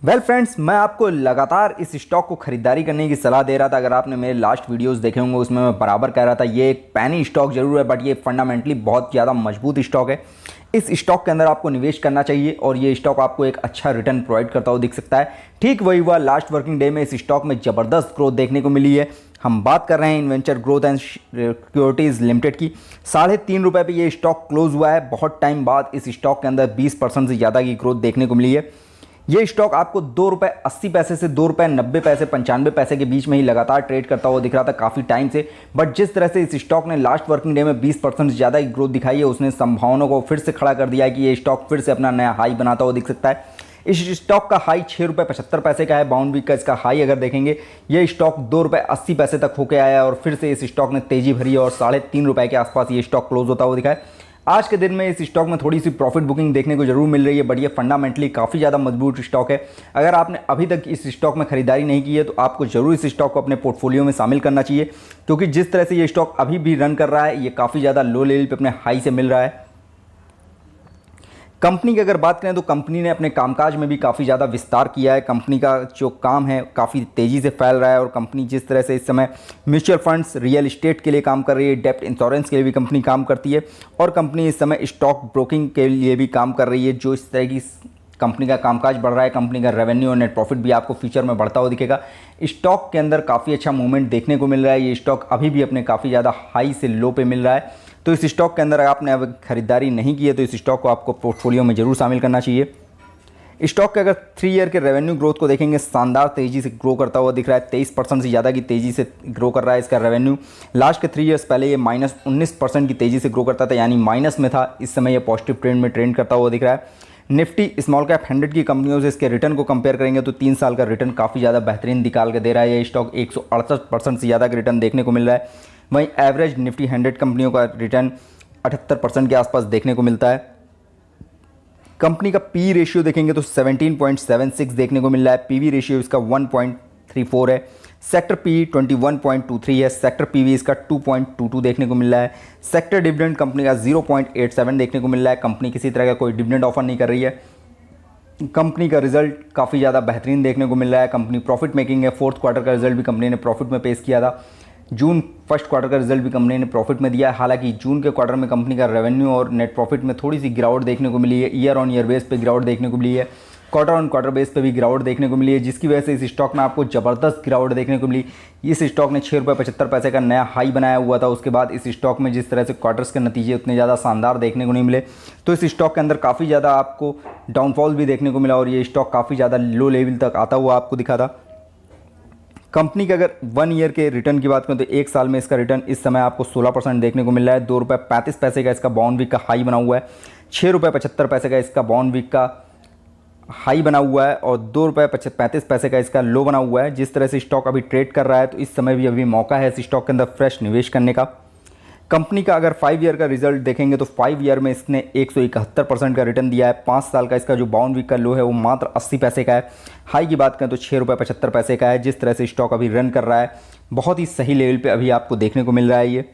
Well friends, मैं आपको लगातार इस स्टॉक को खरीदारी करने की सलाह दे रहा था। अगर आपने मेरे लास्ट वीडियोस देखे होंगे उसमें मैं बराबर कह रहा था ये एक पैनी स्टॉक जरूर है बट ये फंडामेंटली बहुत ज़्यादा मजबूत स्टॉक है। इस स्टॉक के अंदर आपको निवेश करना चाहिए और ये स्टॉक आपको एक अच्छा रिटर्न प्रोवाइड करता हुआ दिख सकता है। ठीक वही हुआ लास्ट वर्किंग डे में इस स्टॉक में ज़बरदस्त ग्रोथ देखने को मिली है। हम बात कर रहे हैं इन्वेंचर ग्रोथ एंड सिक्योरिटीज़ लिमिटेड की। ₹3.5 पे ये स्टॉक क्लोज हुआ है। बहुत टाइम बाद इस स्टॉक के अंदर 20% से ज़्यादा की ग्रोथ देखने को मिली है। ये स्टॉक आपको ₹2.80 से ₹2.90 95 के बीच में ही लगातार ट्रेड करता हुआ दिख रहा था काफ़ी टाइम से। बट जिस तरह से इस स्टॉक ने लास्ट वर्किंग डे में 20% से ज़्यादा की ग्रोथ दिखाई है उसने संभावनाओं को फिर से खड़ा कर दिया है कि ये स्टॉक फिर से अपना नया हाई बनाता हुआ दिख सकता है। इस स्टॉक का हाई ₹6.75 का है। बाउंड वीक का इसका हाई अगर देखेंगे ये स्टॉक ₹2.80 तक होकर आया और फिर से इस स्टॉक ने तेजी भरी है और ₹3.5 के आसपास ये स्टॉक क्लोज होता हुआ दिखा है। आज के दिन में इस स्टॉक में थोड़ी सी प्रॉफिट बुकिंग देखने को जरूर मिल रही है बट ये फंडामेंटली काफ़ी ज़्यादा मजबूत स्टॉक है। अगर आपने अभी तक इस स्टॉक में खरीदारी नहीं की है तो आपको जरूर इस स्टॉक को अपने पोर्टफोलियो में शामिल करना चाहिए, क्योंकि जिस तरह से ये स्टॉक अभी भी रन कर रहा है ये काफ़ी ज़्यादा लो लेवल पे अपने हाई से मिल रहा है। कंपनी की अगर बात करें तो कंपनी ने अपने कामकाज में भी काफ़ी ज़्यादा विस्तार किया है। कंपनी का जो काम है काफ़ी तेज़ी से फैल रहा है और कंपनी जिस तरह से इस समय म्यूचुअल फंड्स, रियल एस्टेट के लिए काम कर रही है, डेप्ट इंश्योरेंस के लिए भी कंपनी काम करती है और कंपनी इस समय स्टॉक ब्रोकिंग के लिए भी काम कर रही है। जो इस तरह की कंपनी का कामकाज बढ़ रहा है, कंपनी का रेवेन्यू और नेट प्रॉफिट भी आपको फ्यूचर में बढ़ता हुआ दिखेगा। स्टॉक के अंदर काफ़ी अच्छा मूवमेंट देखने को मिल रहा है। ये स्टॉक अभी भी अपने काफ़ी ज़्यादा हाई से लो पे मिल रहा है। तो इस स्टॉक के अंदर अगर आपने अब खरीदारी नहीं की है तो इस स्टॉक को आपको पोर्टफोलियो में जरूर शामिल करना चाहिए। स्टॉक के अगर 3 ईयर के रेवेन्यू ग्रोथ को देखेंगे शानदार तेज़ी से ग्रो करता हुआ दिख रहा है। 23% से ज़्यादा की तेज़ी से ग्रो कर रहा है इसका रेवेन्यू। लास्ट के 3 ईयर्स पहले ये -19% की तेज़ी से ग्रो करता था, यानी माइनस में था। इस समय ये पॉजिटिव ट्रेंड में ट्रेंड करता हुआ दिख रहा है। निफ्टी स्मॉल कैप 100 की कंपनियों से इसके रिटर्न को कंपेयर करेंगे तो 3 साल का रिटर्न काफ़ी ज़्यादा बेहतरीन निकाल के दे रहा है। ये स्टॉक 168% से ज़्यादा का रिटर्न देखने को मिल रहा है। वहीं एवरेज निफ्टी 100 कंपनियों का रिटर्न 78% के आसपास देखने को मिलता है। कंपनी का पी रेशियो देखेंगे तो 17.76 देखने को मिल रहा है। पीवी रेशियो इसका 1.34 है। सेक्टर पी 21.23 है। सेक्टर पीवी इसका 2.22 देखने को मिल रहा है। सेक्टर डिविडेंड कंपनी का 0.87 देखने को मिल रहा है। कंपनी किसी तरह का कोई डिविडेंड ऑफर नहीं कर रही है। कंपनी का रिजल्ट काफ़ी ज़्यादा बेहतरीन देखने को मिल रहा है। कंपनी प्रॉफिट मेकिंग है। फोर्थ क्वार्टर का रिजल्ट भी कंपनी ने प्रॉफिट में पेश किया था। जून फर्स्ट क्वार्टर का रिजल्ट भी कंपनी ने प्रॉफिट में दिया है। हालांकि जून के क्वार्टर में कंपनी का रेवेन्यू और नेट प्रॉफिट में थोड़ी सी गिरावट देखने को मिली है। ईयर ऑन ईयर बेस पे गिरावट देखने को मिली है। क्वार्टर ऑन क्वार्टर बेस पे भी गिरावट देखने को मिली है, जिसकी वजह से इस स्टॉक में आपको ज़बरदस्त गिरावट देखने को मिली। इस स्टॉक ने ₹6.75 का नया हाई बनाया हुआ था। उसके बाद इस स्टॉक में जिस तरह से क्वार्टर्स के नतीजे उतने ज़्यादा शानदार देखने को नहीं मिले तो इस स्टॉक के अंदर काफ़ी ज़्यादा आपको डाउनफॉल भी देखने को मिला और ये स्टॉक काफ़ी ज़्यादा लो लेवल तक आता हुआ आपको दिखा था। कंपनी के अगर 1 ईयर के रिटर्न की बात करें तो 1 साल में इसका रिटर्न इस समय आपको 16% देखने को मिल रहा है। ₹2.35 का इसका बाउंड वीक का हाई बना हुआ है। ₹6.75 का इसका बाउंड वीक का हाई बना हुआ है और ₹2.35 का इसका लो बना हुआ है। जिस तरह से स्टॉक अभी ट्रेड कर रहा है तो इस समय भी अभी मौका है इस स्टॉक के अंदर फ्रेश निवेश करने का। कंपनी का अगर 5 ईयर का रिजल्ट देखेंगे तो 5 ईयर में इसने 171% का रिटर्न दिया है। 5 साल का इसका जो बाउंड वीक का लो है वो मात्र 80 पैसे का है। हाई की बात करें तो ₹6.75 का है। जिस तरह से स्टॉक अभी रन कर रहा है बहुत ही सही लेवल पे अभी आपको देखने को मिल रहा है। ये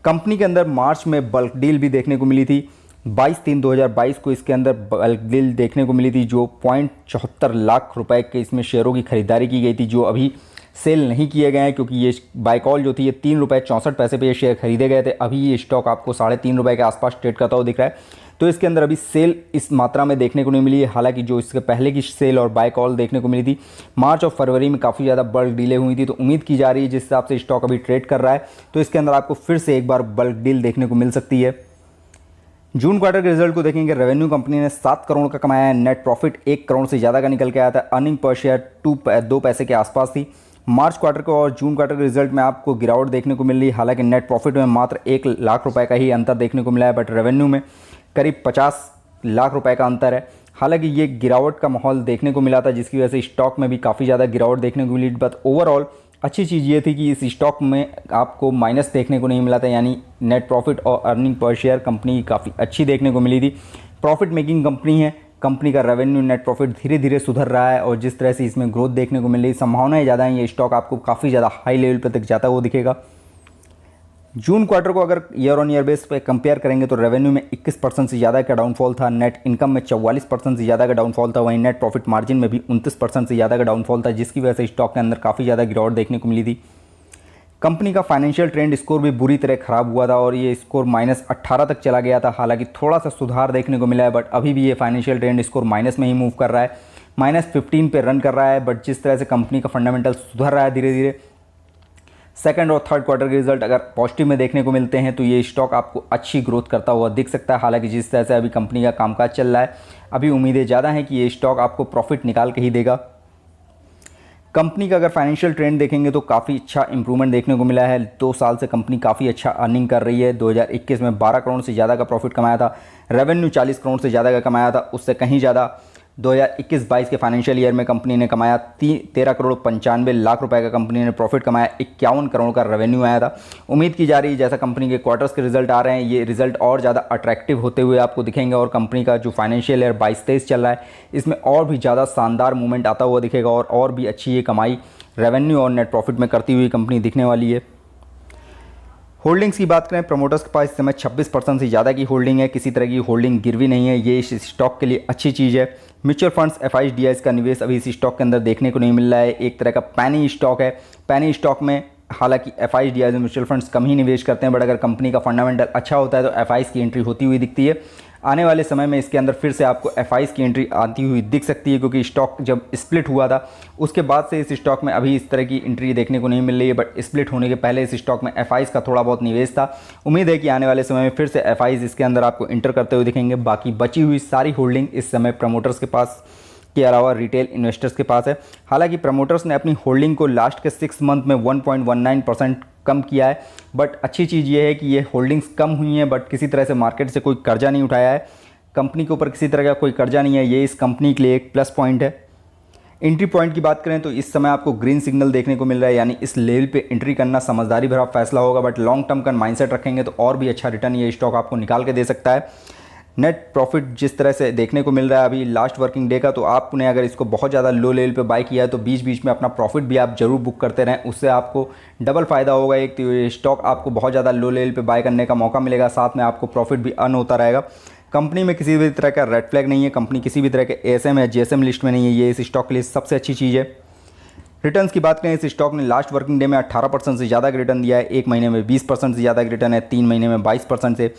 कंपनी के अंदर मार्च में बल्क डील भी देखने को मिली थी। 22/3/2022 को इसके अंदर बल्क डील देखने को मिली थी जो ₹0.74 लाख के इसमें शेयरों की खरीदारी की गई थी, जो अभी सेल नहीं किए गए हैं क्योंकि ये बाय कॉल जो थी ये ₹3.64 पे ये शेयर खरीदे गए थे। अभी ये स्टॉक आपको ₹3.5 के आसपास ट्रेड करता हुआ दिख रहा है। तो इसके अंदर अभी सेल इस मात्रा में देखने को नहीं मिली है। हालांकि जो इसके पहले की सेल और बाय कॉल देखने को मिली थी मार्च और फरवरी में काफ़ी ज़्यादा बल्क डीलें हुई थी। तो उम्मीद की जा रही है जिस हिसाब से स्टॉक अभी ट्रेड कर रहा है तो इसके अंदर आपको फिर से एक बार बल्क डील देखने को मिल सकती है। जून क्वार्टर के रिजल्ट को देखेंगे, रेवेन्यू कंपनी ने 7 करोड़ का कमाया है। नेट प्रॉफिट 1 करोड़ से ज़्यादा का निकल के आया था। अर्निंग पर शेयर 2 पैसे के आसपास थी। मार्च क्वार्टर को और जून क्वार्टर के रिजल्ट में आपको गिरावट देखने को मिल रही है। हालांकि नेट प्रॉफिट में मात्र ₹1 लाख का ही अंतर देखने को मिला है बट रेवेन्यू में करीब ₹50 लाख का अंतर है। हालांकि ये गिरावट का माहौल देखने को मिला था जिसकी वजह से स्टॉक में भी काफ़ी ज़्यादा गिरावट देखने को मिली। बट ओवरऑल अच्छी चीज़ ये थी कि इस स्टॉक में आपको माइनस देखने को नहीं मिला था, यानी नेट प्रॉफिट और अर्निंग पर शेयर कंपनी की काफ़ी अच्छी देखने को मिली थी। प्रॉफिट मेकिंग कंपनी है। कंपनी का रेवेन्यू नेट प्रॉफिट धीरे धीरे सुधर रहा है और जिस तरह से इसमें ग्रोथ देखने को मिल रही संभावनाएं ज़्यादा हैं। ये स्टॉक आपको काफ़ी ज़्यादा हाई लेवल पर तक जाता हुआ दिखेगा। जून क्वार्टर को अगर ईयर ऑन ईयर बेस पे कंपेयर करेंगे तो रेवेन्यू में 21% से ज़्यादा का डाउनफॉल था, नेट इनकम में 44% से ज़्यादा का डाउनफॉल था, वहीं नेट प्रॉफिट मार्जिन में भी 29% से ज़्यादा का डाउनफॉल था, जिसकी वजह से स्टॉक के अंदर काफ़ी ज़्यादा गिरावट देखने को मिली थी। कंपनी का फाइनेंशियल ट्रेंड स्कोर भी बुरी तरह ख़राब हुआ था और ये स्कोर -18 तक चला गया था। हालांकि थोड़ा सा सुधार देखने को मिला है, बट अभी भी ये फाइनेंशियल ट्रेंड स्कोर माइनस में ही मूव कर रहा है, -15 पे रन कर रहा है। बट जिस तरह से कंपनी का फंडामेंटल सुधर रहा है धीरे धीरे, सेकंड और थर्ड क्वार्टर के रिजल्ट अगर पॉजिटिव में देखने को मिलते हैं तो ये स्टॉक आपको अच्छी ग्रोथ करता हुआ दिख सकता है। हालांकि जिस तरह से अभी कंपनी का कामकाज चल रहा है, अभी उम्मीदें ज़्यादा हैं कि ये स्टॉक आपको प्रॉफिट निकाल के ही देगा। कंपनी का अगर फाइनेंशियल ट्रेंड देखेंगे तो काफ़ी अच्छा इंप्रूवमेंट देखने को मिला है। 2 साल से कंपनी काफ़ी अच्छा अर्निंग कर रही है। 2021 में 12 करोड़ से ज़्यादा का प्रॉफिट कमाया था, रेवेन्यू 40 करोड़ से ज़्यादा का कमाया था, उससे कहीं ज़्यादा 2021-22 के फाइनेंशियल ईयर में कंपनी ने कमाया 13 करोड़ 95 लाख रुपए का कंपनी ने प्रॉफिट कमाया, 51 करोड़ का रेवेन्यू आया था। उम्मीद की जा रही है जैसा कंपनी के क्वार्टर्स के रिजल्ट आ रहे हैं, ये रिजल्ट और ज़्यादा अट्रैक्टिव होते हुए आपको दिखेंगे और कंपनी का जो फाइनेंशियल ईयर 22-23 चल रहा है इसमें और भी ज़्यादा शानदार मूवमेंट आता हुआ दिखेगा और भी अच्छी ये कमाई रेवेन्यू और नेट प्रॉफिट में करती हुई कंपनी दिखने वाली है। होल्डिंग्स की बात करें, प्रमोटर्स के पास इस समय 26% से ज़्यादा की होल्डिंग है, किसी तरह की होल्डिंग गिरवी नहीं है, ये इस स्टॉक के लिए अच्छी चीज़ है। म्यूचुअल फंड्स एफआईज डीआईज का निवेश अभी इस स्टॉक के अंदर देखने को नहीं मिल रहा है, एक तरह का पैनी स्टॉक है। पैनी स्टॉक में हालांकि एफआईज डीआईज और म्यूचुअल फंड्स कम ही निवेश करते हैं, बट अगर कंपनी का फंडामेंटल अच्छा होता है तो एफआईज की एंट्री होती हुई दिखती है। आने वाले समय में इसके अंदर फिर से आपको एफआईज की एंट्री आती हुई दिख सकती है, क्योंकि स्टॉक जब स्प्लिट हुआ था उसके बाद से इस स्टॉक में अभी इस तरह की एंट्री देखने को नहीं मिल रही है, बट स्प्लिट होने के पहले इस स्टॉक में एफआईज का थोड़ा बहुत निवेश था। उम्मीद है कि आने वाले समय में फिर से एफआईज इसके अंदर आपको इंटर करते हुए दिखेंगे। बाकी बची हुई सारी होल्डिंग इस समय प्रमोटर्स के पास के अलावा रिटेल इन्वेस्टर्स के पास है। हालांकि प्रमोटर्स ने अपनी होल्डिंग को लास्ट के 6 मंथ में 1.19% कम किया है, बट अच्छी चीज़ ये है कि ये होल्डिंग्स कम हुई हैं, बट किसी तरह से मार्केट से कोई कर्जा नहीं उठाया है, कंपनी के ऊपर किसी तरह का कोई कर्जा नहीं है, ये इस कंपनी के लिए एक प्लस पॉइंट है। एंट्री पॉइंट की बात करें तो इस समय आपको ग्रीन सिग्नल देखने को मिल रहा है, यानी इस लेवल पे एंट्री करना समझदारी भरा फैसला होगा, बट लॉन्ग टर्म का माइंडसेट रखेंगे तो और भी अच्छा रिटर्न ये स्टॉक आपको निकाल के दे सकता है। नेट प्रॉफिट जिस तरह से देखने को मिल रहा है अभी लास्ट वर्किंग डे का, तो आपने अगर इसको बहुत ज़्यादा लो लेवल पे बाय किया है तो बीच बीच में अपना प्रॉफिट भी आप जरूर बुक करते रहें, उससे आपको डबल फ़ायदा होगा। एक तो ये स्टॉक आपको बहुत ज़्यादा लो लेवल पे बाय करने का मौका मिलेगा, साथ में आपको प्रॉफिट भी अर्न होता रहेगा। कंपनी में किसी भी तरह का रेड फ्लैग नहीं है, कंपनी किसी भी तरह के एएसएम या जीएसएम लिस्ट में नहीं है, ये इस स्टॉक के लिए सबसे अच्छी चीज़ है। रिटर्न्स की बात करें, इस स्टॉक ने लास्ट वर्किंग डे में 18% से ज़्यादा का रिटर्न दिया है, 1 महीने में 20% से ज़्यादा का रिटर्न है, 3 महीने में 22% से,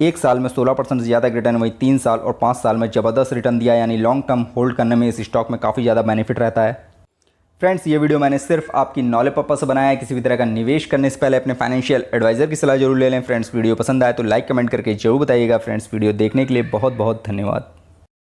1 साल में 16% से ज़्यादा का रिटर्न है, वही 3 साल और 5 साल में ज़बरदस्त रिटर्न दिया है। यानी लॉन्ग टर्म होल्ड करने में इस स्टॉक में काफ़ी ज़्यादा बेनिफिट रहता है। फ्रेंड्स, ये वीडियो मैंने सिर्फ आपकी नॉलेज पर्पस से बनाया है, किसी भी तरह का निवेश करने से पहले अपने फाइनेंशियल एडवाइजर की सलाह जरूर ले लें। फ्रेंड्स, वीडियो पसंद आए तो लाइक कमेंट करके जरूर बताइएगा। फ्रेंड्स, वीडियो देखने के लिए बहुत बहुत धन्यवाद।